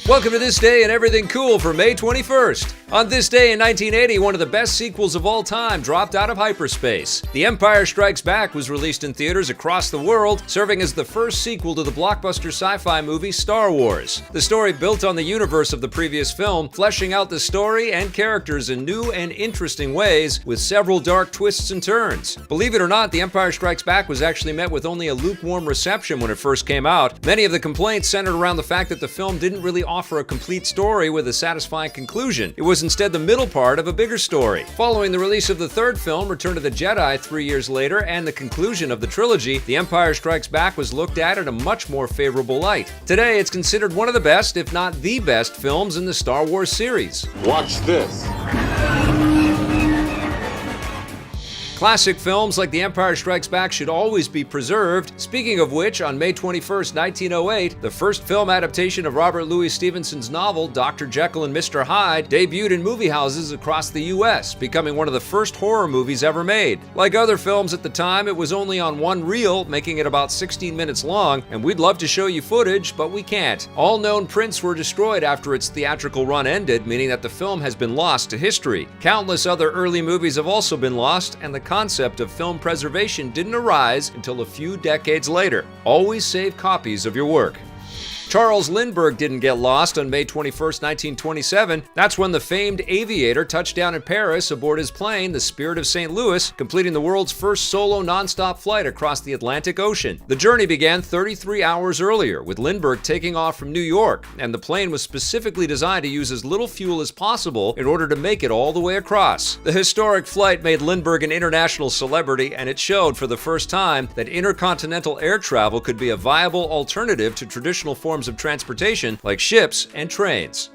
Welcome to This Day and Everything Cool for May 21st. On this day in 1980, one of the best sequels of all time dropped out of hyperspace. The Empire Strikes Back was released in theaters across the world, serving as the first sequel to the blockbuster sci-fi movie Star Wars. The story built on the universe of the previous film, fleshing out the story and characters in new and interesting ways, with several dark twists and turns. Believe it or not, The Empire Strikes Back was actually met with only a lukewarm reception when it first came out. Many of the complaints centered around the fact that the film didn't really offer a complete story with a satisfying conclusion. It was instead the middle part of a bigger story. Following the release of the third film, Return of the Jedi, 3 years later, and the conclusion of the trilogy, The Empire Strikes Back was looked at in a much more favorable light. Today, it's considered one of the best, if not the best, films in the Star Wars series. Watch this. Classic films like The Empire Strikes Back should always be preserved. Speaking of which, on May 21st, 1908, the first film adaptation of Robert Louis Stevenson's novel, Dr. Jekyll and Mr. Hyde, debuted in movie houses across the US, becoming one of the first horror movies ever made. Like other films at the time, it was only on one reel, making it about 16 minutes long, and we'd love to show you footage, but we can't. All known prints were destroyed after its theatrical run ended, meaning that the film has been lost to history. Countless other early movies have also been lost, and the concept of film preservation didn't arise until a few decades later. Always save copies of your work. Charles Lindbergh didn't get lost on May 21st, 1927. That's when the famed aviator touched down in Paris aboard his plane, the Spirit of St. Louis, completing the world's first solo non-stop flight across the Atlantic Ocean. The journey began 33 hours earlier, with Lindbergh taking off from New York, and the plane was specifically designed to use as little fuel as possible in order to make it all the way across. The historic flight made Lindbergh an international celebrity, and it showed for the first time that intercontinental air travel could be a viable alternative to traditional forms of transportation like ships and trains.